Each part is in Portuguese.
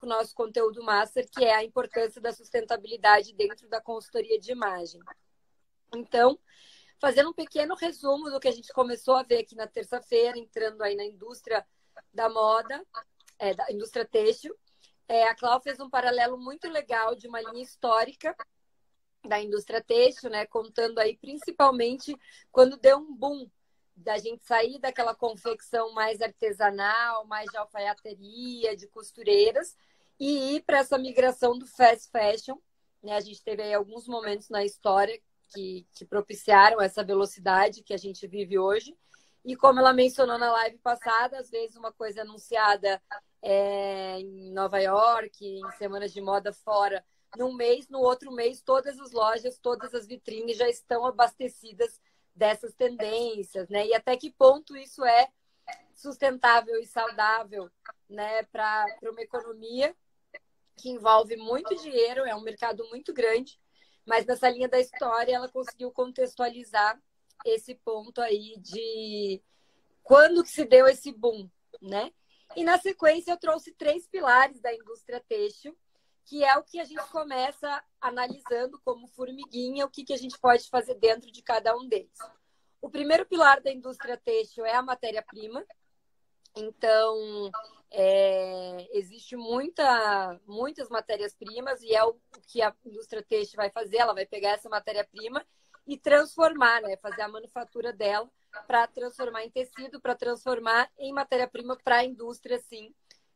com o nosso conteúdo master, que é a importância da sustentabilidade dentro da consultoria de imagem. Então, fazendo um pequeno resumo do que a gente começou a ver aqui na terça-feira, entrando aí na indústria da moda, da indústria têxtil, a Clau fez um paralelo muito legal de uma linha histórica da indústria têxtil, né, contando aí principalmente quando deu um boom da gente sair daquela confecção mais artesanal, mais de alfaiateria, de costureiras, e ir para essa migração do fast fashion, né? A gente teve aí alguns momentos na história que propiciaram essa velocidade que a gente vive hoje. E como ela mencionou na live passada, às vezes uma coisa anunciada em Nova York, em semanas de moda fora, num mês, no outro mês, todas as lojas, todas as vitrines já estão abastecidas dessas tendências, né? E até que ponto isso é sustentável e saudável, né, para uma economia que envolve muito dinheiro, é um mercado muito grande, mas nessa linha da história ela conseguiu contextualizar esse ponto aí de quando que se deu esse boom, né? E na sequência eu trouxe 3 pilares da indústria têxtil, que é o que a gente começa analisando como formiguinha, o que a gente pode fazer dentro de cada um deles. O primeiro pilar da indústria têxtil é a matéria-prima. Então, existe muitas matérias-primas e é o que a indústria têxtil vai fazer. Ela vai pegar essa matéria-prima e transformar, né? Fazer a manufatura dela para transformar em tecido, para transformar em matéria-prima para a indústria, sim,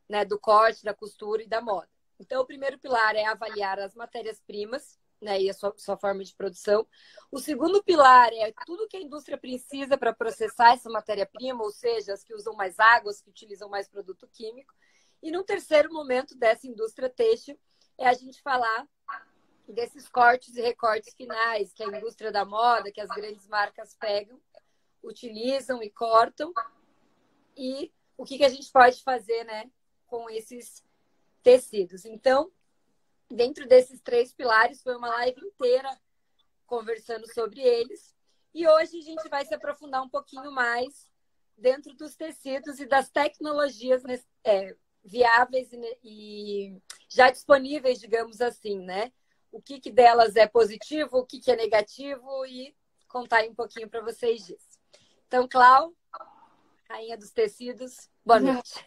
né? Do corte, da costura e da moda. Então, o primeiro pilar é avaliar as matérias-primas, né, e a sua forma de produção. O segundo pilar é tudo que a indústria precisa para processar essa matéria-prima, ou seja, as que usam mais água, as que utilizam mais produto químico. E no terceiro momento dessa indústria têxtil é a gente falar desses cortes e recortes finais que a indústria da moda, que as grandes marcas pegam, utilizam e cortam. E o que a gente pode fazer, né, com esses tecidos. Então, dentro desses 3 pilares, foi uma live inteira conversando sobre eles. E hoje a gente vai se aprofundar um pouquinho mais dentro dos tecidos e das tecnologias viáveis e já disponíveis, digamos assim, né? O que delas é positivo, o que é negativo e contar aí um pouquinho para vocês disso. Então, Clau, rainha dos tecidos, boa noite.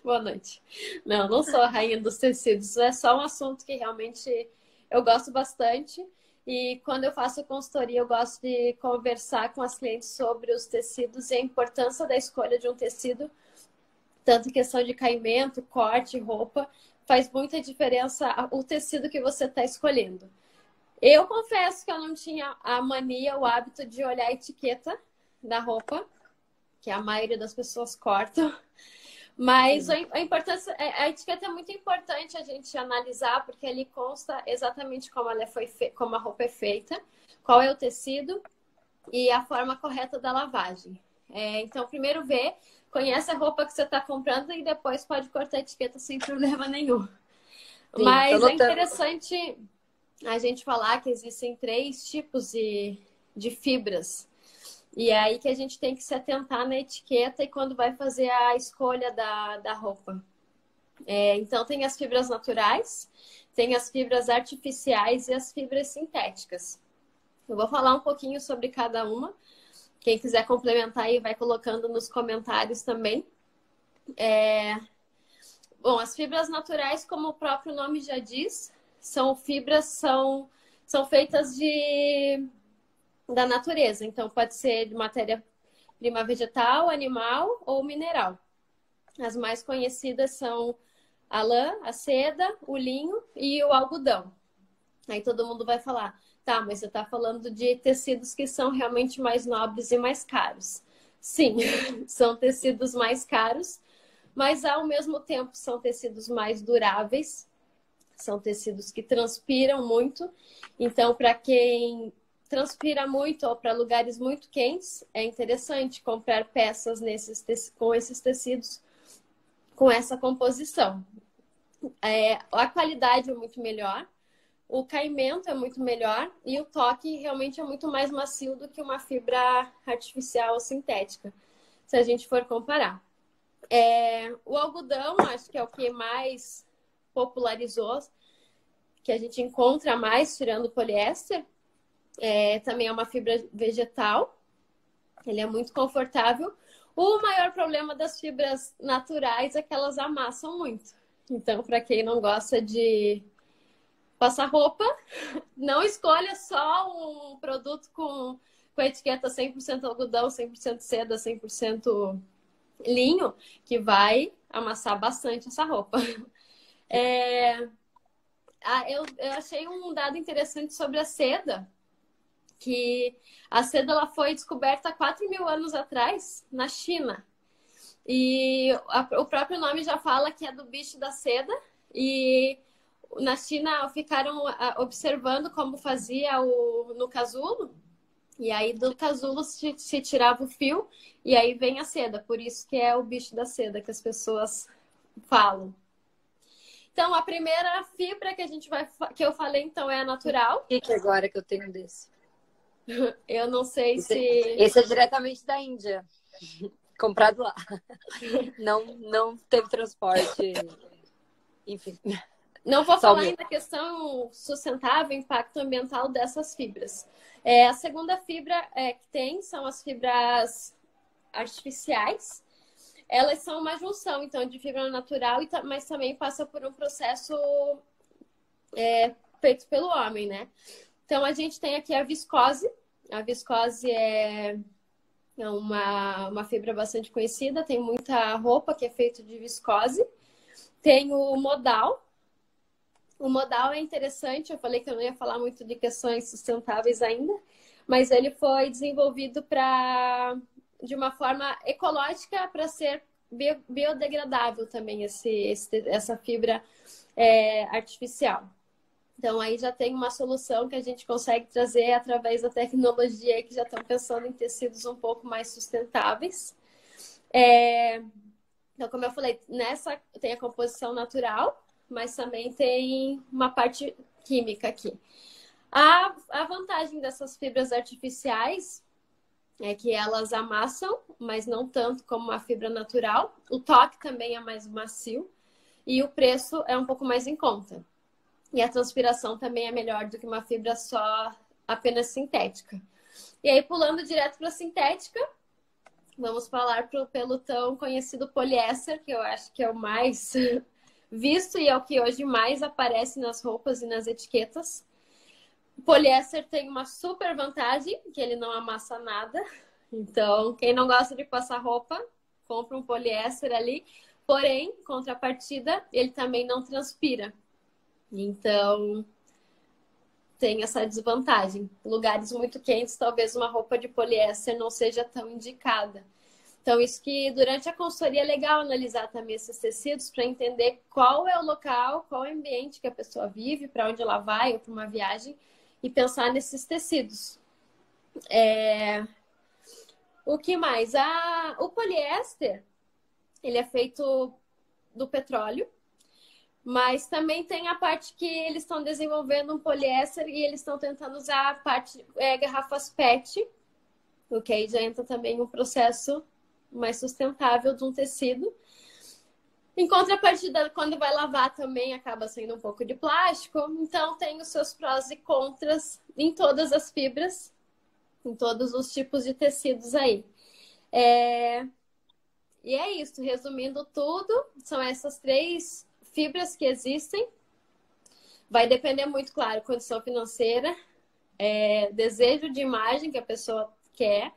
Boa noite. Não sou a rainha dos tecidos. É só um assunto que realmente eu gosto bastante. E quando eu faço consultoria, eu gosto de conversar com as clientes sobre os tecidos e a importância da escolha de um tecido. Tanto em questão de caimento, corte, roupa. Faz muita diferença o tecido que você está escolhendo. Eu confesso que eu não tinha a mania, o hábito de olhar a etiqueta da roupa, que a maioria das pessoas cortam. Mas a etiqueta é muito importante a gente analisar, porque ali consta exatamente como a roupa é feita, qual é o tecido e a forma correta da lavagem. Então, primeiro conhece a roupa que você está comprando e depois pode cortar a etiqueta sem problema nenhum. Sim, mas é interessante a gente falar que existem 3 tipos de fibras. E é aí que a gente tem que se atentar na etiqueta e quando vai fazer a escolha da roupa. Então, tem as fibras naturais, tem as fibras artificiais e as fibras sintéticas. Eu vou falar um pouquinho sobre cada uma. Quem quiser complementar aí, vai colocando nos comentários também. Bom, as fibras naturais, como o próprio nome já diz, são feitas da natureza. Então, pode ser de matéria-prima vegetal, animal ou mineral. As mais conhecidas são a lã, a seda, o linho e o algodão. Aí todo mundo vai falar, tá, mas você está falando de tecidos que são realmente mais nobres e mais caros. Sim, são tecidos mais caros, mas ao mesmo tempo são tecidos mais duráveis, são tecidos que transpiram muito. Então, para quem transpira muito ou para lugares muito quentes, é interessante comprar peças com esses tecidos, com essa composição. A qualidade é muito melhor, o caimento é muito melhor e o toque realmente é muito mais macio do que uma fibra artificial ou sintética, se a gente for comparar. O algodão, acho que é o que mais popularizou, que a gente encontra mais, tirando o poliéster. Também é uma fibra vegetal. Ele é muito confortável. O maior problema das fibras naturais é que elas amassam muito. Então, para quem não gosta de passar roupa, não escolha só um produto com a etiqueta 100% algodão, 100% seda, 100% linho, que vai amassar bastante essa roupa. Eu achei um dado interessante sobre a seda, que a seda ela foi descoberta há 4.000 anos atrás, na China. E o próprio nome já fala que é do bicho da seda. E na China ficaram observando como fazia no casulo. E aí do casulo se tirava o fio e aí vem a seda. Por isso que é o bicho da seda que as pessoas falam. Então, a primeira fibra que eu falei, então, é a natural. O que agora que eu tenho desse? Eu não sei Esse é diretamente da Índia. Comprado lá. Não teve transporte. Enfim. Não vou falar ainda da questão sustentável, impacto ambiental dessas fibras. A segunda fibra que tem são as fibras artificiais. Elas são uma junção, então, de fibra natural, mas também passa por um processo feito pelo homem, né? Então, a gente tem aqui a viscose. A viscose é uma fibra bastante conhecida. Tem muita roupa que é feita de viscose. Tem o modal. O modal é interessante. Eu falei que eu não ia falar muito de questões sustentáveis ainda, mas ele foi desenvolvido de uma forma ecológica para ser biodegradável também, essa fibra artificial. Então, aí já tem uma solução que a gente consegue trazer através da tecnologia que já estão pensando em tecidos um pouco mais sustentáveis. Então, como eu falei, nessa tem a composição natural, mas também tem uma parte química aqui. A vantagem dessas fibras artificiais é que elas amassam, mas não tanto como a fibra natural. O toque também é mais macio e o preço é um pouco mais em conta. E a transpiração também é melhor do que uma fibra só apenas sintética. E aí, pulando direto para a sintética, vamos falar pelo tão conhecido poliéster, que eu acho que é o mais visto e é o que hoje mais aparece nas roupas e nas etiquetas. O poliéster tem uma super vantagem, que ele não amassa nada. Então, quem não gosta de passar roupa, compra um poliéster ali. Porém, contrapartida, ele também não transpira. Então, tem essa desvantagem. Em lugares muito quentes, talvez uma roupa de poliéster não seja tão indicada. Então, isso que durante a consultoria é legal analisar também esses tecidos para entender qual é o local, qual é o ambiente que a pessoa vive, para onde ela vai ou para uma viagem, e pensar nesses tecidos. O que mais? O poliéster, ele é feito do petróleo, mas também tem a parte que eles estão desenvolvendo um poliéster e eles estão tentando usar a parte garrafas PET, o que aí já entra também um processo mais sustentável de um tecido. Em contrapartida, quando vai lavar também acaba sendo um pouco de plástico. Então tem os seus prós e contras em todas as fibras, em todos os tipos de tecidos aí. E é isso, resumindo tudo, são essas 3 fibras que existem. Vai depender muito, claro, condição financeira, desejo de imagem que a pessoa quer,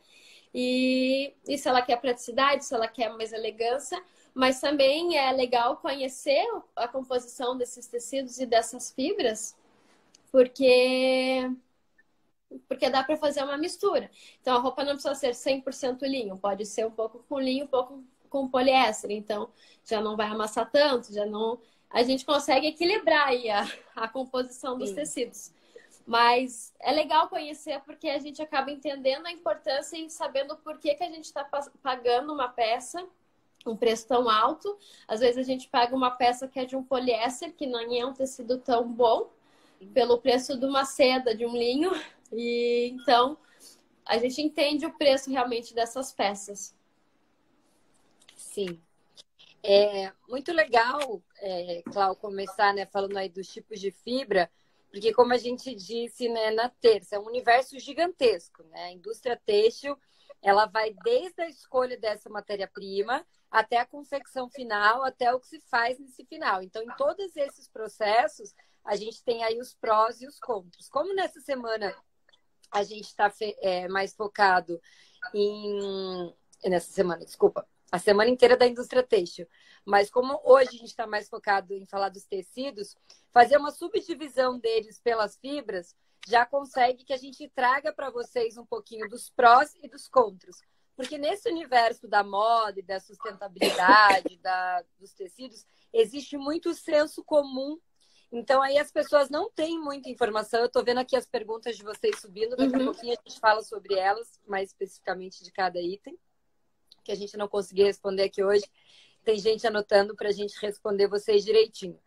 e se ela quer praticidade, se ela quer mais elegância, mas também é legal conhecer a composição desses tecidos e dessas fibras, porque dá para fazer uma mistura. Então, a roupa não precisa ser 100% linho, pode ser um pouco com linho, um pouco com poliéster, então já não vai amassar tanto, a gente consegue equilibrar aí a composição dos tecidos. Mas é legal conhecer porque a gente acaba entendendo a importância e sabendo por que a gente está pagando uma peça, um preço tão alto. Às vezes a gente paga uma peça que é de um poliéster, que não é um tecido tão bom, pelo preço de uma seda, de um linho. E então a gente entende o preço realmente dessas peças. Sim. É muito legal, Clau, começar, né, falando aí dos tipos de fibra, porque como a gente disse, né, na terça, é um universo gigantesco, né? A indústria têxtil, ela vai desde a escolha dessa matéria-prima até a confecção final, até o que se faz nesse final. Então, em todos esses processos, a gente tem aí os prós e os contras. Como nessa semana a gente está mais focado em. Nessa semana, desculpa. A semana inteira da indústria têxtil. Mas como hoje a gente está mais focado em falar dos tecidos, fazer uma subdivisão deles pelas fibras já consegue que a gente traga para vocês um pouquinho dos prós e dos contras. Porque nesse universo da moda e da sustentabilidade, dos tecidos, existe muito senso comum. Então, aí as pessoas não têm muita informação. Eu estou vendo aqui as perguntas de vocês subindo. Daqui a pouquinho a gente fala sobre elas, mais especificamente de cada item, que a gente não conseguiu responder aqui hoje. Tem gente anotando para a gente responder vocês direitinho.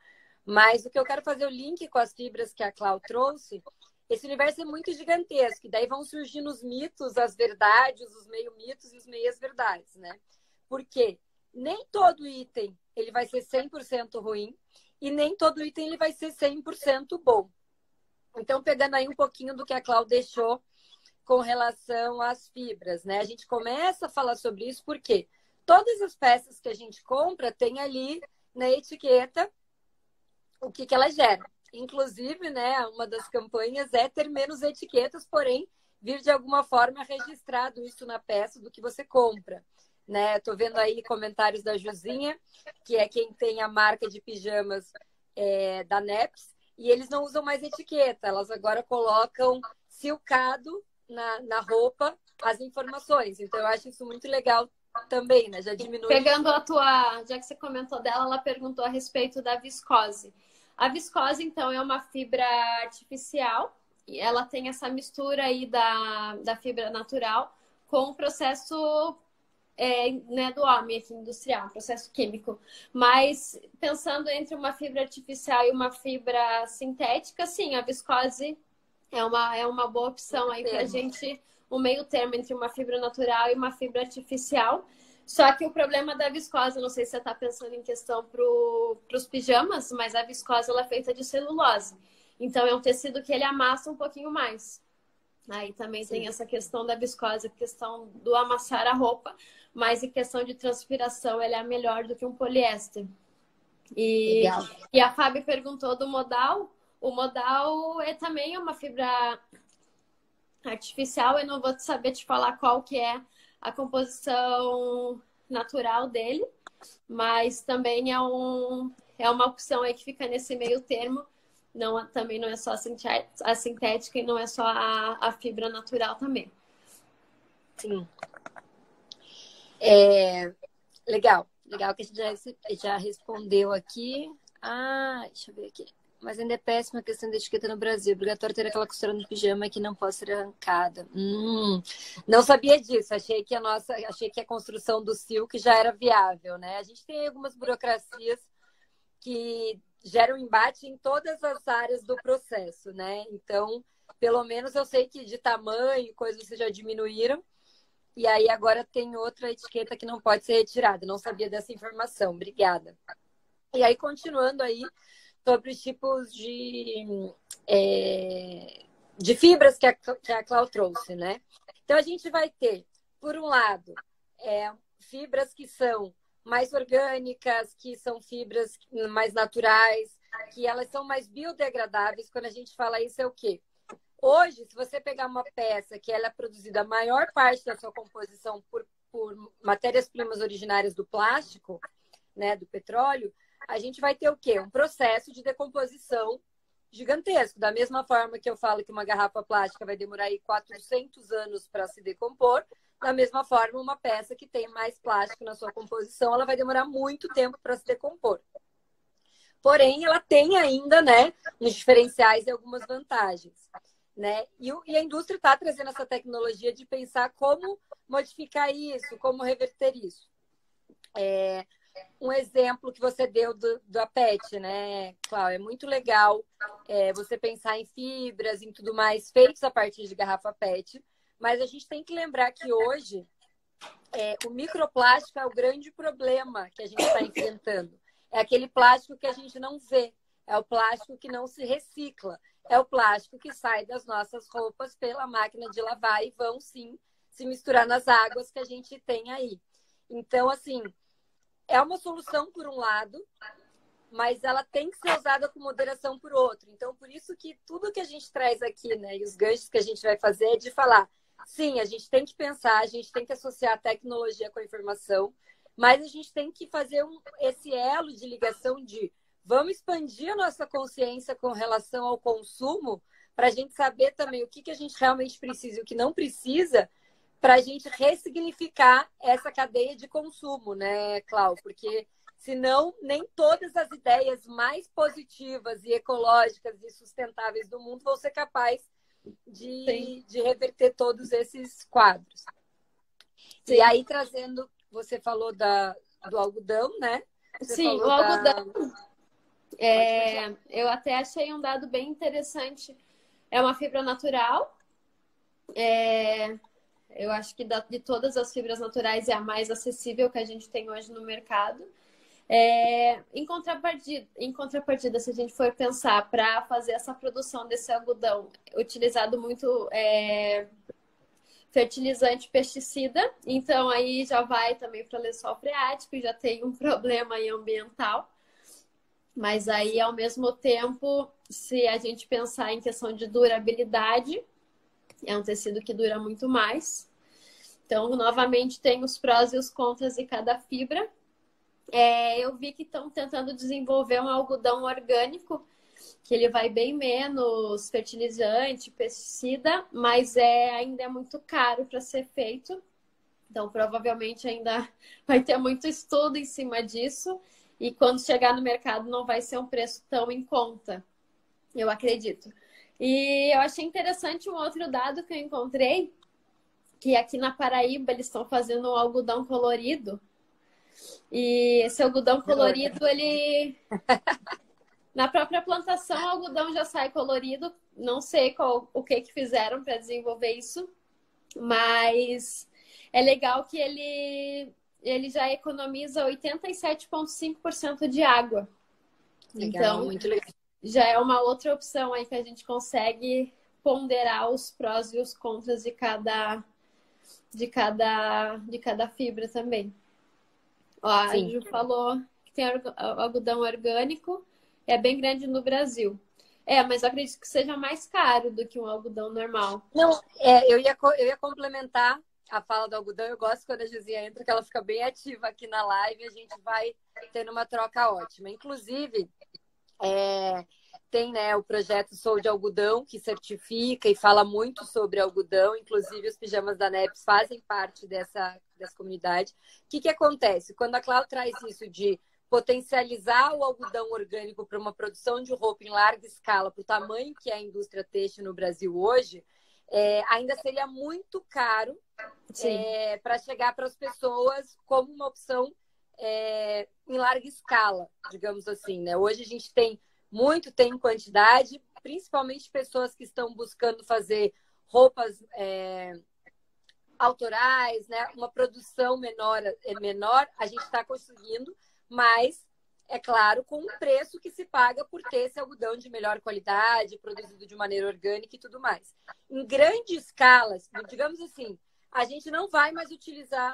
Mas o que eu quero fazer o link com as fibras que a Clau trouxe, esse universo é muito gigantesco. E daí vão surgindo os mitos, as verdades, os meio-mitos e os meias-verdades, né? Porque nem todo item ele vai ser 100% ruim, e nem todo item ele vai ser 100% bom. Então, pegando aí um pouquinho do que a Clau deixou com relação às fibras, né? A gente começa a falar sobre isso porque todas as peças que a gente compra tem ali na etiqueta o que ela gera. Inclusive, né, uma das campanhas é ter menos etiquetas, porém, vir de alguma forma registrado isso na peça do que você compra. Né? Tô vendo aí comentários da Juzinha, que é quem tem a marca de pijamas da Neps, e eles não usam mais etiqueta, elas agora colocam silcado na roupa as informações. Então, eu acho isso muito legal também, né? Já diminui. Pegando a tua, já que você comentou dela, ela perguntou a respeito da viscose. A viscose, então, é uma fibra artificial e ela tem essa mistura aí da fibra natural com o processo né, do homem aqui, industrial, um processo químico. Mas pensando entre uma fibra artificial e uma fibra sintética, sim, a viscose é uma boa opção aí pra gente, um meio termo entre uma fibra natural e uma fibra artificial. Só que o problema da viscose, não sei se você está pensando em questão para os pijamas, mas a viscose ela é feita de celulose. Então é um tecido que ele amassa um pouquinho mais. Aí também tem essa questão da viscose, a questão do amassar a roupa, mas em questão de transpiração, ele é melhor do que um poliéster. E a Fábio perguntou do modal. O modal também é uma fibra artificial. Eu não vou saber te falar qual que é a composição natural dele, mas também é uma opção aí que fica nesse meio termo. Também não é só a sintética e não é só a fibra natural também. Sim. Legal que a gente já respondeu aqui. Deixa eu ver aqui. Mas ainda é péssima a questão da etiqueta no Brasil. Obrigatório ter aquela costura no pijama que não pode ser arrancada. Não sabia disso. Achei que a construção do silk já era viável, né? A gente tem algumas burocracias que geram embate em todas as áreas do processo, né? Então, pelo menos eu sei que de tamanho, coisas vocês já diminuíram. E aí agora tem outra etiqueta que não pode ser retirada. Não sabia dessa informação. Obrigada. E aí, continuando aí sobre os tipos de fibras que a Clau trouxe, né? Então, a gente vai ter, por um lado, fibras que são mais orgânicas, que são fibras mais naturais, que elas são mais biodegradáveis. Quando a gente fala isso, é o quê? Hoje, se você pegar uma peça que ela é produzida a maior parte da sua composição por matérias-primas originárias do plástico, né, do petróleo, a gente vai ter o quê? Um processo de decomposição gigantesco. Da mesma forma que eu falo que uma garrafa plástica vai demorar aí 400 anos para se decompor, da mesma forma, uma peça que tem mais plástico na sua composição, ela vai demorar muito tempo para se decompor. Porém, ela tem ainda, né, uns diferenciais e algumas vantagens. Né? E a indústria está trazendo essa tecnologia de pensar como modificar isso, como reverter isso. Um exemplo que você deu da PET, né, Cláudia? É muito legal você pensar em fibras, em tudo mais, feitos a partir de garrafa PET, mas a gente tem que lembrar que hoje o microplástico é o grande problema que a gente está enfrentando. É aquele plástico que a gente não vê, é o plástico que não se recicla, é o plástico que sai das nossas roupas pela máquina de lavar e vão, sim, se misturar nas águas que a gente tem aí. Então, assim, é uma solução por um lado, mas ela tem que ser usada com moderação por outro. Então, por isso que tudo que a gente traz aqui, né, e os ganchos que a gente vai fazer é de falar, sim, a gente tem que pensar, a gente tem que associar a tecnologia com a informação, mas a gente tem que fazer esse elo de ligação de vamos expandir a nossa consciência com relação ao consumo para a gente saber também o que a gente realmente precisa e o que não precisa, para a gente ressignificar essa cadeia de consumo, né, Clau? Porque senão nem todas as ideias mais positivas e ecológicas e sustentáveis do mundo vão ser capazes de reverter todos esses quadros. Sim. E aí, trazendo, você falou do algodão, né? Você Sim, o algodão. Eu até achei um dado bem interessante. É uma fibra natural. Eu acho que de todas as fibras naturais é a mais acessível que a gente tem hoje no mercado. Em contrapartida, se a gente for pensar para fazer essa produção desse algodão, utilizado muito fertilizante, pesticida, então aí já vai também para lençol freático, já tem um problema aí ambiental. Mas aí, ao mesmo tempo, se a gente pensar em questão de durabilidade, é um tecido que dura muito mais. Então, novamente, tem os prós e os contras de cada fibra. Eu vi que estão tentando desenvolver um algodão orgânico, que ele vai bem menos fertilizante, pesticida, mas ainda é muito caro para ser feito. Então, provavelmente ainda vai ter muito estudo em cima disso. E quando chegar no mercado não vai ser um preço tão em conta, eu acredito. E eu achei interessante um outro dado que eu encontrei, que aqui na Paraíba eles estão fazendo um algodão colorido. E esse algodão colorido, ele... Na própria plantação, o algodão já sai colorido. Não sei o que fizeram para desenvolver isso, mas é legal que ele já economiza 87,5% de água. Legal, então, muito legal. Já é uma outra opção aí que a gente consegue ponderar os prós e os contras de cada fibra também. Ó, a Ju falou que tem algodão orgânico, é bem grande no Brasil. Mas eu acredito que seja mais caro do que um algodão normal. Não, eu ia complementar a fala do algodão. Eu gosto quando a Josinha entra, que ela fica bem ativa aqui na live e a gente vai tendo uma troca ótima. Inclusive, tem, né, o projeto Sou de Algodão, que certifica e fala muito sobre algodão. Inclusive, os pijamas da NEPS fazem parte dessa comunidade. O que acontece? Quando a Cláudia traz isso de potencializar o algodão orgânico para uma produção de roupa em larga escala, para o tamanho que é a indústria têxtil no Brasil hoje, ainda seria muito caro para chegar para as pessoas como uma opção em larga escala, digamos assim, né? Hoje a gente tem em quantidade, principalmente pessoas que estão buscando fazer roupas autorais, né? Uma produção menor, a gente está conseguindo, mas, é claro, com um preço que se paga por ter esse algodão de melhor qualidade, produzido de maneira orgânica e tudo mais. Em grande escala, digamos assim, a gente não vai mais utilizar...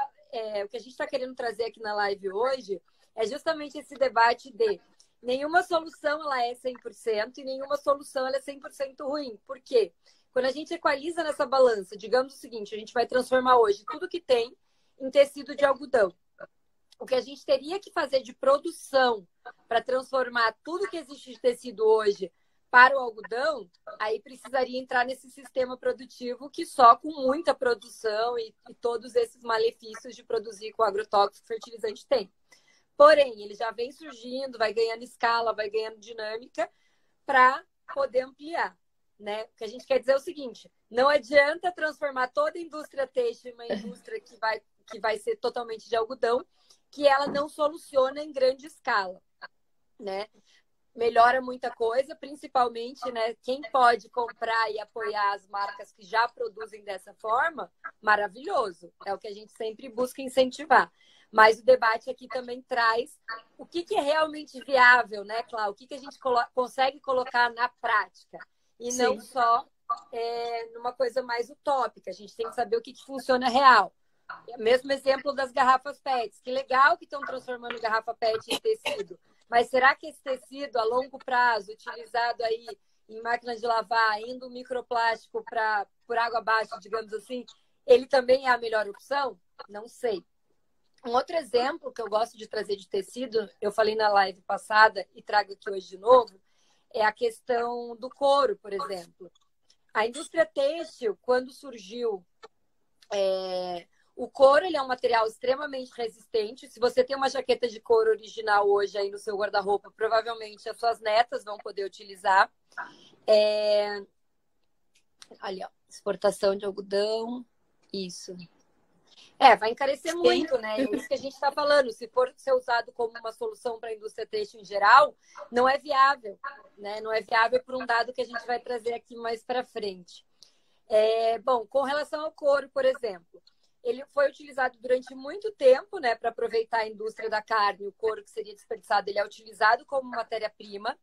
o que a gente está querendo trazer aqui na live hoje é justamente esse debate de nenhuma solução ela é 100% e nenhuma solução ela é 100% ruim. Por quê? Quando a gente equaliza nessa balança, digamos o seguinte, a gente vai transformar hoje tudo que tem em tecido de algodão. O que a gente teria que fazer de produção para transformar tudo que existe de tecido hoje para o algodão, aí precisaria entrar nesse sistema produtivo que só com muita produção e todos esses malefícios de produzir com agrotóxico fertilizante tem. Porém, ele já vem surgindo, vai ganhando escala, vai ganhando dinâmica para poder ampliar, né? O que a gente quer dizer é o seguinte, não adianta transformar toda a indústria têxtil em uma indústria que vai ser totalmente de algodão, que ela não soluciona em grande escala, né? melhora muita coisa, principalmente, né, quem pode comprar e apoiar as marcas que já produzem dessa forma, maravilhoso. É o que a gente sempre busca incentivar. Mas o debate aqui também traz o que é realmente viável, né, Cláudia? O que a gente consegue colocar na prática e não só numa coisa mais utópica. A gente tem que saber o que funciona real. Mesmo exemplo das garrafas PET. Que legal que estão transformando garrafa PET em tecido. Mas será que esse tecido, a longo prazo, utilizado aí em máquina de lavar, indo microplástico por água abaixo, digamos assim, ele também é a melhor opção? Não sei. Um outro exemplo que eu gosto de trazer de tecido, eu falei na live passada e trago aqui hoje de novo, é a questão do couro, por exemplo. A indústria têxtil, quando surgiu, o couro ele é um material extremamente resistente. Se você tem uma jaqueta de couro original hoje aí no seu guarda-roupa, provavelmente as suas netas vão poder utilizar. Ali, ó, exportação de algodão. Isso. Vai encarecer muito, né? É isso que a gente está falando. Se for ser usado como uma solução para a indústria têxtil em geral, não é viável, né? Não é viável por um dado que a gente vai trazer aqui mais para frente. Bom, com relação ao couro, por exemplo, ele foi utilizado durante muito tempo, né, para aproveitar a indústria da carne. O couro que seria desperdiçado, ele é utilizado como matéria-prima.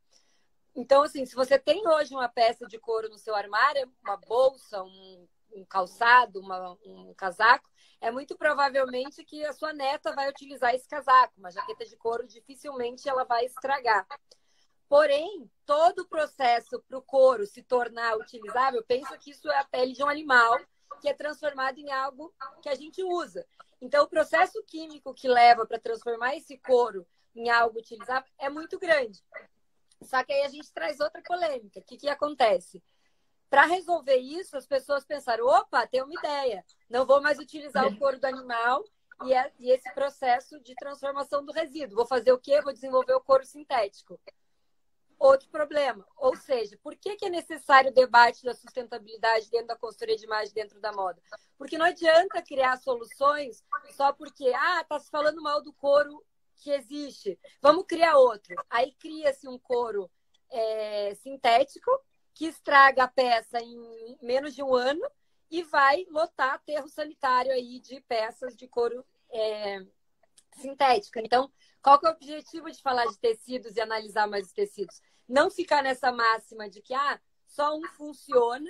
Então, assim, se você tem hoje uma peça de couro no seu armário, uma bolsa, um calçado, um casaco, é muito provavelmente que a sua neta vai utilizar esse casaco. Uma jaqueta de couro, dificilmente ela vai estragar. Porém, todo o processo para o couro se tornar utilizável, pensa que isso é a pele de um animal que é transformado em algo que a gente usa. Então, o processo químico que leva para transformar esse couro em algo utilizável é muito grande. Só que aí a gente traz outra polêmica. O que acontece? Para resolver isso, as pessoas pensaram, opa, tem uma ideia. Não vou mais utilizar o couro do animal e esse processo de transformação do resíduo. Vou fazer o quê? Vou desenvolver o couro sintético. Outro problema. Ou seja, por que é necessário o debate da sustentabilidade dentro da consultoria de imagem, dentro da moda? Porque não adianta criar soluções só porque, está se falando mal do couro que existe. Vamos criar outro. Aí cria-se um couro sintético que estraga a peça em menos de um ano e vai lotar aterro sanitário aí de peças de couro sintética. Então, qual que é o objetivo de falar de tecidos e analisar mais os tecidos? Não ficar nessa máxima de que só um funciona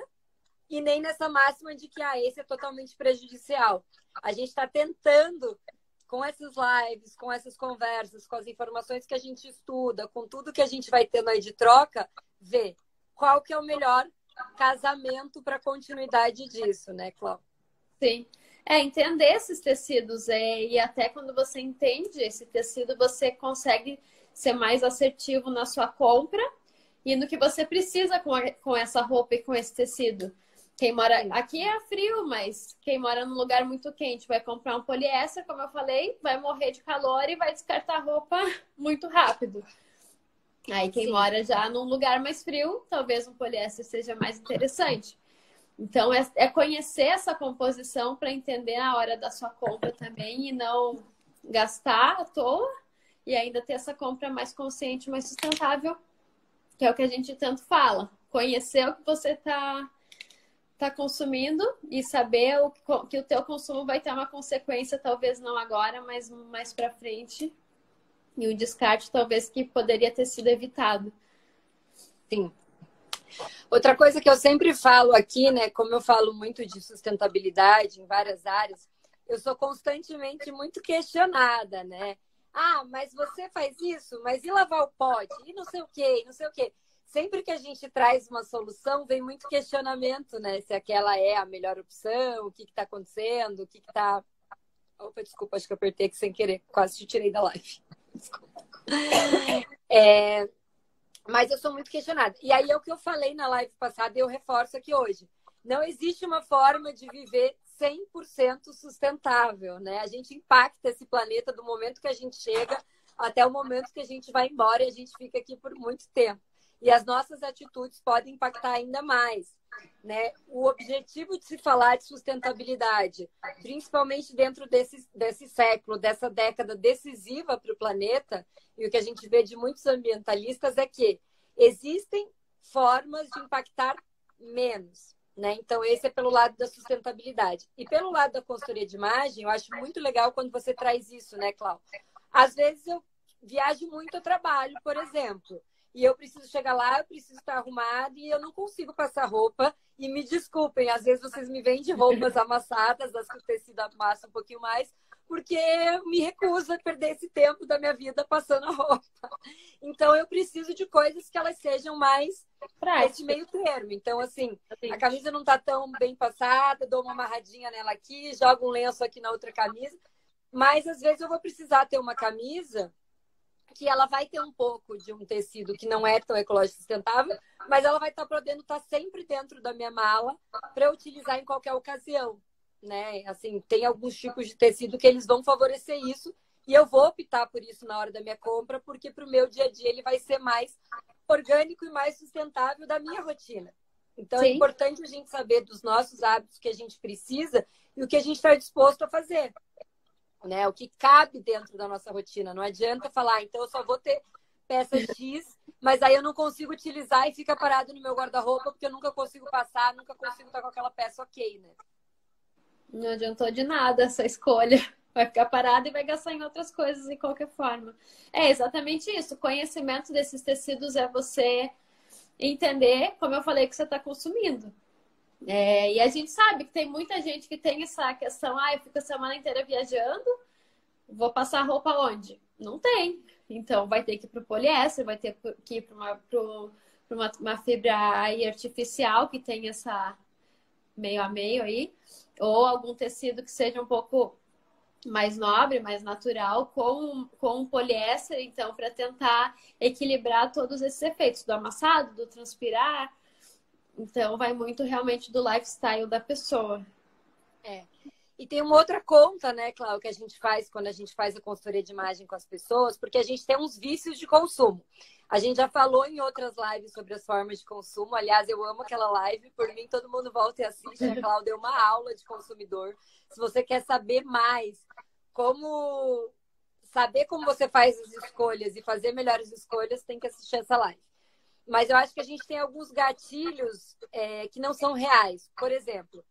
e nem nessa máxima de que esse é totalmente prejudicial. A gente está tentando, com essas lives, com essas conversas, com as informações que a gente estuda, com tudo que a gente vai tendo aí de troca, ver qual que é o melhor casamento para a continuidade disso, né, Cláudia? Sim. Entender esses tecidos e até quando você entende esse tecido, você consegue ser mais assertivo na sua compra e no que você precisa com essa roupa e com esse tecido. Quem mora aqui é frio, mas quem mora num lugar muito quente vai comprar um poliéster, como eu falei, vai morrer de calor e vai descartar a roupa muito rápido. Aí quem mora já num lugar mais frio, talvez um poliéster seja mais interessante. Então, é conhecer essa composição para entender a hora da sua compra também e não gastar à toa e ainda ter essa compra mais consciente, mais sustentável, que é o que a gente tanto fala. Conhecer o que você tá consumindo e saber que o teu consumo vai ter uma consequência, talvez não agora, mas mais para frente. E um descarte talvez que poderia ter sido evitado. Sim. Outra coisa que eu sempre falo aqui, né? Como eu falo muito de sustentabilidade em várias áreas, eu sou constantemente muito questionada, né? Mas você faz isso? Mas e lavar o pote? E não sei o quê, e não sei o quê. Sempre que a gente traz uma solução, vem muito questionamento, né? Se aquela é a melhor opção, o que está acontecendo, o que está... Opa, desculpa, acho que eu apertei aqui sem querer. Quase te tirei da live. Desculpa. Mas eu sou muito questionada. E aí é o que eu falei na live passada e eu reforço aqui hoje. Não existe uma forma de viver 100% sustentável, né? A gente impacta esse planeta do momento que a gente chega até o momento que a gente vai embora e a gente fica aqui por muito tempo. e as nossas atitudes podem impactar ainda mais, né? O objetivo de se falar de sustentabilidade, principalmente dentro desse século, dessa década decisiva para o planeta, e o que a gente vê de muitos ambientalistas é que existem formas de impactar menos, né? Então, esse é pelo lado da sustentabilidade. E pelo lado da consultoria de imagem, eu acho muito legal quando você traz isso, né, Cláudia? Às vezes eu viajo muito a trabalho, por exemplo, e eu preciso chegar lá, eu preciso estar arrumada e eu não consigo passar roupa. E me desculpem, às vezes vocês me vendem roupas amassadas, das que o tecido amassa um pouquinho mais, porque eu me recuso a perder esse tempo da minha vida passando a roupa. Então, eu preciso de coisas que elas sejam mais esse meio termo. Então, assim, a camisa não está tão bem passada, dou uma amarradinha nela aqui, jogo um lenço aqui na outra camisa. Mas, às vezes, eu vou precisar ter uma camisa que ela vai ter um pouco de um tecido que não é tão ecológico sustentável, mas ela vai estar podendo estar sempre dentro da minha mala para eu utilizar em qualquer ocasião, né? Assim, tem alguns tipos de tecido que eles vão favorecer isso e eu vou optar por isso na hora da minha compra, porque para o meu dia a dia ele vai ser mais orgânico e mais sustentável da minha rotina. Então, é importante a gente saber dos nossos hábitos que a gente precisa e o que a gente está disposto a fazer, né? O que cabe dentro da nossa rotina. Não adianta falar, então eu só vou ter peça X, mas aí eu não consigo utilizar e fica parado no meu guarda-roupa porque eu nunca consigo passar, nunca consigo estar com aquela peça ok, né? Não adiantou de nada essa escolha. Vai ficar parada e vai gastar em outras coisas de qualquer forma. É exatamente isso. O conhecimento desses tecidos é você entender, como eu falei, que você está consumindo. E a gente sabe que tem muita gente que tem essa questão, eu fico a semana inteira viajando, vou passar roupa onde? Não tem. Então vai ter que ir para o poliéster, vai ter que ir para uma fibra aí artificial que tem essa meio a meio aí, ou algum tecido que seja um pouco mais nobre, mais natural, com um poliéster, então, para tentar equilibrar todos esses efeitos do amassado, do transpirar. Então, vai muito realmente do lifestyle da pessoa. E tem uma outra conta, né, Cláudia, que a gente faz quando a gente faz a consultoria de imagem com as pessoas, porque a gente tem uns vícios de consumo. A gente já falou em outras lives sobre as formas de consumo. Aliás, eu amo aquela live. Por mim, todo mundo volta e assiste. A Cláudia deu uma aula de consumidor. Se você quer saber mais saber como você faz as escolhas e fazer melhores escolhas, tem que assistir essa live. Mas eu acho que a gente tem alguns gatilhos que não são reais. Por exemplo,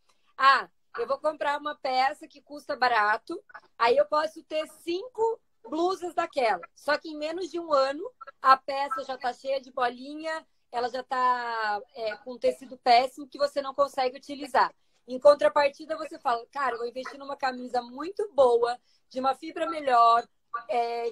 eu vou comprar uma peça que custa barato, aí eu posso ter 5 blusas daquela. Só que em menos de um ano, a peça já está cheia de bolinha, ela já está com um tecido péssimo que você não consegue utilizar. Em contrapartida, você fala, cara, eu vou investir numa camisa muito boa, de uma fibra melhor,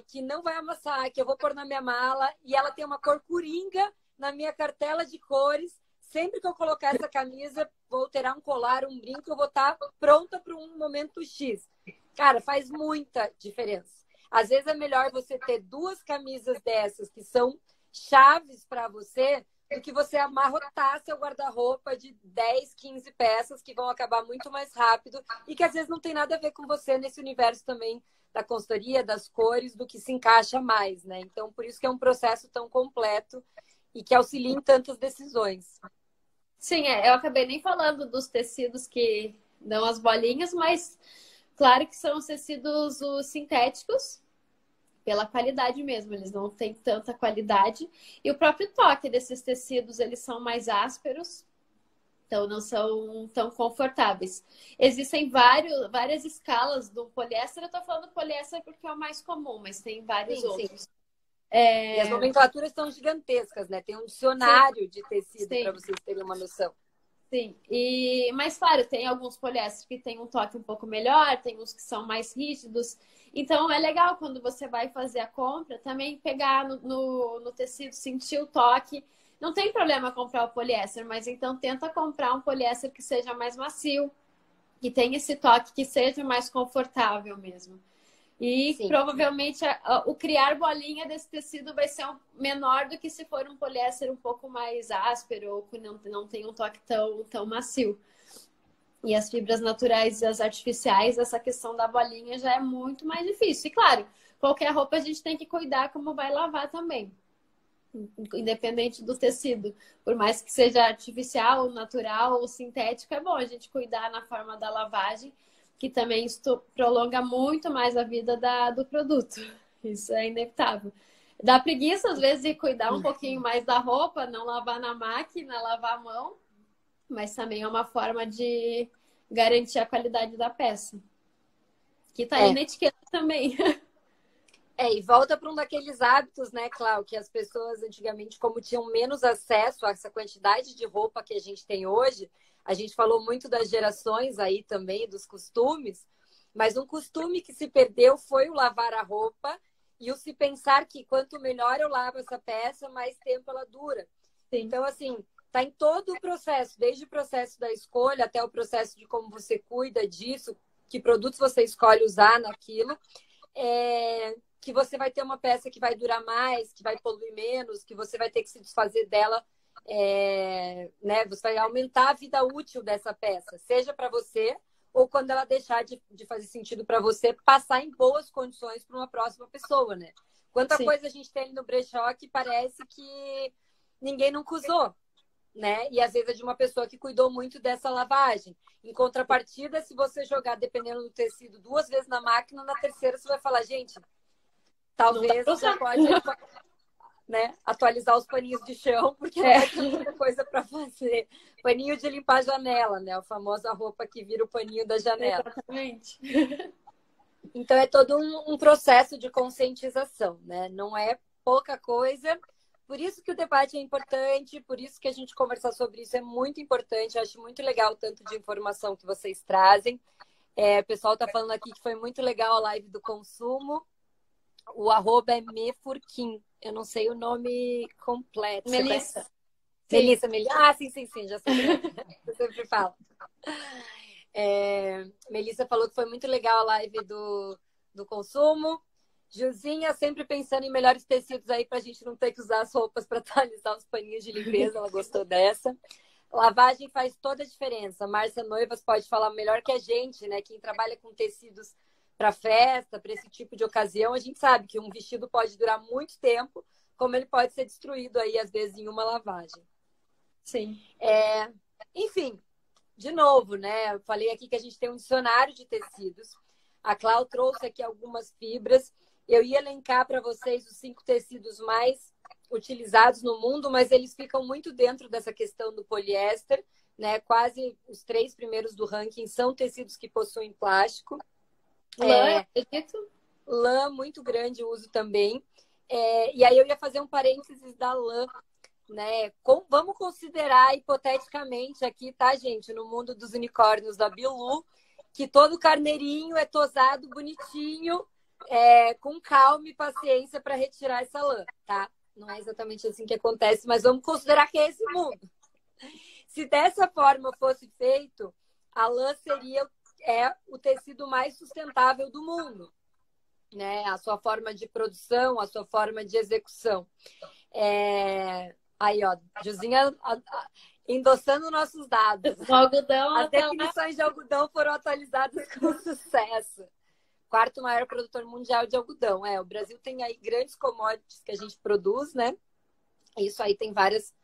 que não vai amassar, que eu vou pôr na minha mala, e ela tem uma cor coringa na minha cartela de cores. Sempre que eu colocar essa camisa, vou ter um colar, um brinco, eu vou estar pronta para um momento X. Cara, faz muita diferença. Às vezes é melhor você ter 2 camisas dessas que são chaves para você do que você amarrotar seu guarda-roupa de 10, 15 peças que vão acabar muito mais rápido e que às vezes não tem nada a ver com você nesse universo também da consultoria, das cores, do que se encaixa mais, né? Então, por isso que é um processo tão completo e que auxilia em tantas decisões. Sim, eu acabei nem falando dos tecidos que dão as bolinhas, mas claro que são os tecidos os sintéticos, pela qualidade mesmo, eles não têm tanta qualidade. E o próprio toque desses tecidos, eles são mais ásperos, então não são tão confortáveis. Existem várias escalas do poliéster, eu tô falando poliéster porque é o mais comum, mas tem vários outros. Sim. E as nomenclaturas são gigantescas, né? Tem um dicionário de tecido para vocês terem uma noção. Sim, mas claro, tem alguns poliésteres que tem um toque um pouco melhor, tem uns que são mais rígidos. Então é legal quando você vai fazer a compra também pegar no tecido, sentir o toque. Não tem problema comprar o poliéster, mas então tenta comprar um poliéster que seja mais macio, que tenha esse toque, que seja mais confortável mesmo. E sim, provavelmente o criar bolinha desse tecido vai ser menor do que se for um poliéster um pouco mais áspero ou que não tem um toque tão macio. E as fibras naturais e as artificiais, essa questão da bolinha já é muito mais difícil. E claro, qualquer roupa a gente tem que cuidar como vai lavar também. independente do tecido. Por mais que seja artificial, natural ou sintético, é bom a gente cuidar na forma da lavagem, que também isso prolonga muito mais a vida do produto. Isso é inevitável. Dá preguiça, às vezes, de cuidar um pouquinho mais da roupa, não lavar na máquina, lavar a mão, mas também é uma forma de garantir a qualidade da peça. Que tá aí na etiqueta também. E volta para um daqueles hábitos, né, Cláudia, que as pessoas antigamente, como tinham menos acesso a essa quantidade de roupa que a gente tem hoje, a gente falou muito das gerações aí também, dos costumes, mas um costume que se perdeu foi o lavar a roupa e o se pensar que quanto melhor eu lavo essa peça, mais tempo ela dura. Sim. Então, assim, tá em todo o processo, desde o processo da escolha até o processo de como você cuida disso, que produtos você escolhe usar naquilo, que você vai ter uma peça que vai durar mais, que vai poluir menos, que você vai ter que se desfazer dela, né? Você vai aumentar a vida útil dessa peça, seja para você ou quando ela deixar de fazer sentido para você, passar em boas condições para uma próxima pessoa, né? Quanta Sim. coisa a gente tem no brechó que parece que ninguém nunca usou, né? E às vezes é de uma pessoa que cuidou muito dessa lavagem. Em contrapartida, se você jogar, dependendo do tecido, 2 vezes na máquina, na terceira você vai falar, gente, talvez já pode, né, atualizar os paninhos de chão, porque não vai ter muita coisa para fazer. Paninho de limpar a janela, né? A famosa roupa que vira o paninho da janela. Exatamente. Então é todo um processo de conscientização, né? Não é pouca coisa. Por isso que o debate é importante, por isso que a gente conversar sobre isso é muito importante. Eu acho muito legal o tanto de informação que vocês trazem. O pessoal está falando aqui que foi muito legal a live do consumo. O @é Mefurquim. Eu não sei o nome completo. Melissa. Melissa. Ah, sim, já sei. Eu sempre falo. Melissa falou que foi muito legal a live do consumo. Gilzinha sempre pensando em melhores tecidos aí pra gente não ter que usar as roupas para atualizar os paninhos de limpeza. Ela gostou dessa. Lavagem faz toda a diferença. Márcia Noivas pode falar melhor que a gente, né? Quem trabalha com tecidos para festa, para esse tipo de ocasião, a gente sabe que um vestido pode durar muito tempo, como ele pode ser destruído aí, às vezes, em uma lavagem. Sim. Enfim, de novo, né? Eu falei aqui que a gente tem um dicionário de tecidos. A Clau trouxe aqui algumas fibras. Eu ia elencar para vocês os 5 tecidos mais utilizados no mundo, mas eles ficam muito dentro dessa questão do poliéster, né? Quase os 3 primeiros do ranking são tecidos que possuem plástico. Lã, lã, muito grande o uso também. E aí eu ia fazer um parênteses da lã, né? Vamos considerar hipoteticamente aqui, tá, gente? No mundo dos unicórnios da Bilu, que todo carneirinho é tosado bonitinho, com calma e paciência para retirar essa lã, tá? Não é exatamente assim que acontece, mas vamos considerar que é esse mundo. Se dessa forma fosse feito, a lã seria o tecido mais sustentável do mundo, né? A sua forma de produção, a sua forma de execução. Aí, ó, Juzinha endossando nossos dados. O algodão, as definições de algodão foram atualizadas com sucesso. 4º maior produtor mundial de algodão. O Brasil tem aí grandes commodities que a gente produz, né? Isso aí tem várias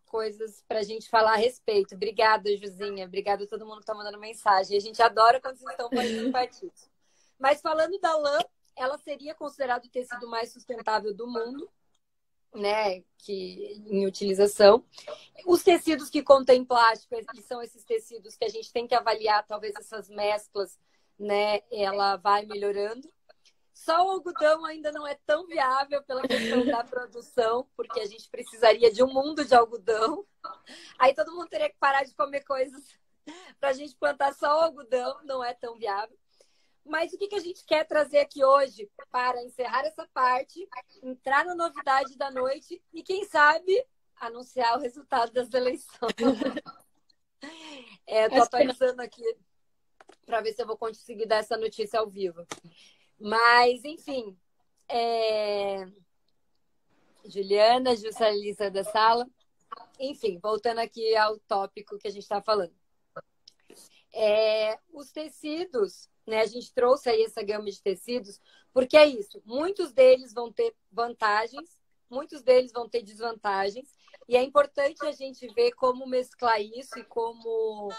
coisas para a gente falar a respeito. Obrigada, Juzinha. Obrigada a todo mundo que está mandando mensagem. A gente adora quando vocês estão participativos. Mas falando da lã, ela seria considerada o tecido mais sustentável do mundo, né? Em utilização. Os tecidos que contêm plástico, são esses tecidos que a gente tem que avaliar, talvez essas mesclas, né? Ela vai melhorando. Só o algodão ainda não é tão viável pela questão da produção, porque a gente precisaria de um mundo de algodão. Aí todo mundo teria que parar de comer coisas para a gente plantar só o algodão, não é tão viável. Mas o que a gente quer trazer aqui hoje para encerrar essa parte, entrar na novidade da noite e, quem sabe, anunciar o resultado das eleições. Estou atualizando aqui para ver se eu vou conseguir dar essa notícia ao vivo. Mas, enfim, Juliana, Juscelisa da sala. Enfim, voltando aqui ao tópico que a gente está falando. Os tecidos, né? A gente trouxe aí essa gama de tecidos, porque é isso. Muitos deles vão ter vantagens muitos deles vão ter desvantagens, e é importante a gente ver como mesclar isso e como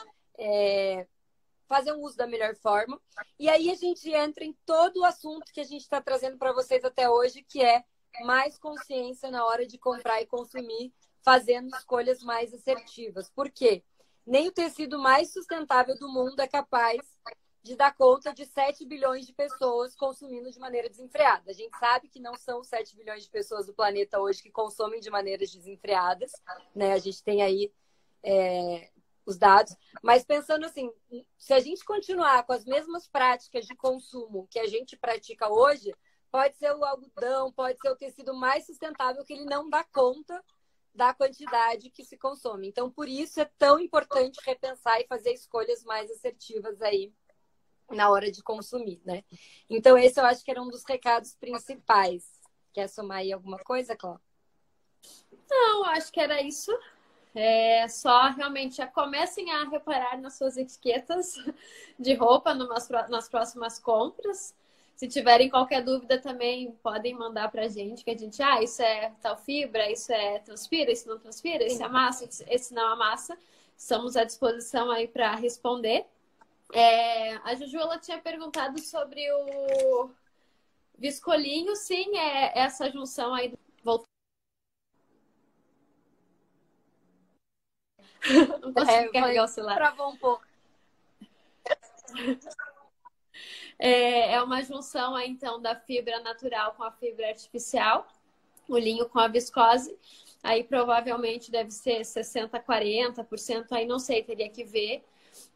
fazer um uso da melhor forma. E aí a gente entra em todo o assunto que a gente está trazendo para vocês até hoje, que é mais consciência na hora de comprar e consumir, fazendo escolhas mais assertivas. Por quê? Nem o tecido mais sustentável do mundo é capaz de dar conta de 7 bilhões de pessoas consumindo de maneira desenfreada. A gente sabe que não são 7 bilhões de pessoas do planeta hoje que consomem de maneiras desenfreadas, né? A gente tem aí os dados, mas pensando assim, se a gente continuar com as mesmas práticas de consumo que a gente pratica hoje, pode ser o algodão, pode ser o tecido mais sustentável, que ele não dá conta da quantidade que se consome. Então, por isso é tão importante repensar e fazer escolhas mais assertivas aí na hora de consumir, né? Então, esse eu acho que era um dos recados principais. Quer somar aí alguma coisa, Cláudia? Não, acho que era isso. Só realmente já comecem a reparar nas suas etiquetas de roupa nas próximas compras. Se tiverem qualquer dúvida também podem mandar pra gente, que a gente, isso é tal fibra, isso transpira, isso não transpira, isso é massa, esse não é massa. Estamos à disposição aí para responder. A Juju, ela tinha perguntado sobre o viscolinho, sim, essa junção aí. Não consigo carregar o celular. Travou um pouco. É uma junção aí, então, da fibra natural com a fibra artificial, o linho com a viscose. Aí provavelmente deve ser 60%, 40%, aí não sei, teria que ver.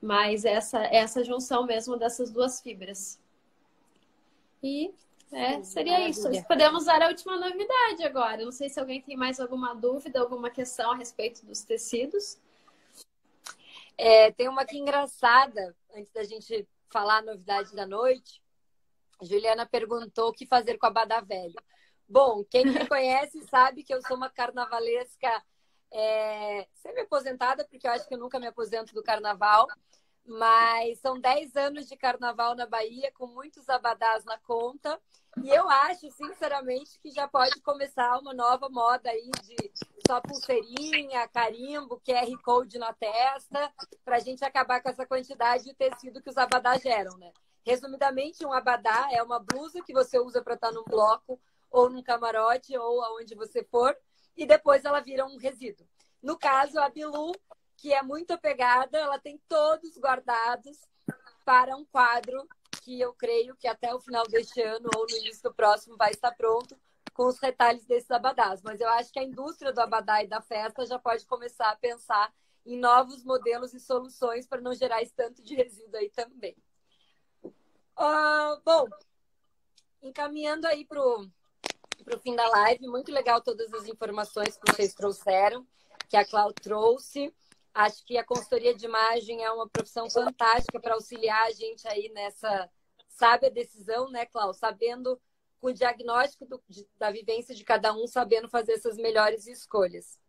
Mas essa junção mesmo dessas duas fibras. E seria Maravilha. isso. Podemos dar a última novidade agora. Não sei se alguém tem mais alguma dúvida, alguma questão a respeito dos tecidos. Tem uma aqui engraçada, antes da gente falar a novidade da noite. A Juliana perguntou o que fazer com abadá velho. Bom, quem me conhece sabe que eu sou uma carnavalesca semi-aposentada, porque eu acho que eu nunca me aposento do carnaval, mas são 10 anos de carnaval na Bahia, com muitos abadás na conta, e eu acho, sinceramente, que já pode começar uma nova moda aí de só pulseirinha, carimbo, QR Code na testa, para a gente acabar com essa quantidade de tecido que os abadás geram, né? Resumidamente, um abadá é uma blusa que você usa para estar num bloco, ou num camarote, ou aonde você for, e depois ela vira um resíduo. No caso, a Bilu, que é muito apegada, ela tem todos guardados para um quadro que eu creio que até o final deste ano ou no início do próximo vai estar pronto com os retalhos desses abadás. Mas eu acho que a indústria do abadá e da festa já pode começar a pensar em novos modelos e soluções para não gerar esse tanto de resíduo aí também. Bom, encaminhando aí para o fim da live, muito legal todas as informações que vocês trouxeram, que a Cláudia trouxe. Acho que a consultoria de imagem é uma profissão fantástica para auxiliar a gente aí nessa sábia decisão, né, Cláudia? Sabendo, com o diagnóstico da vivência de cada um, sabendo fazer essas melhores escolhas.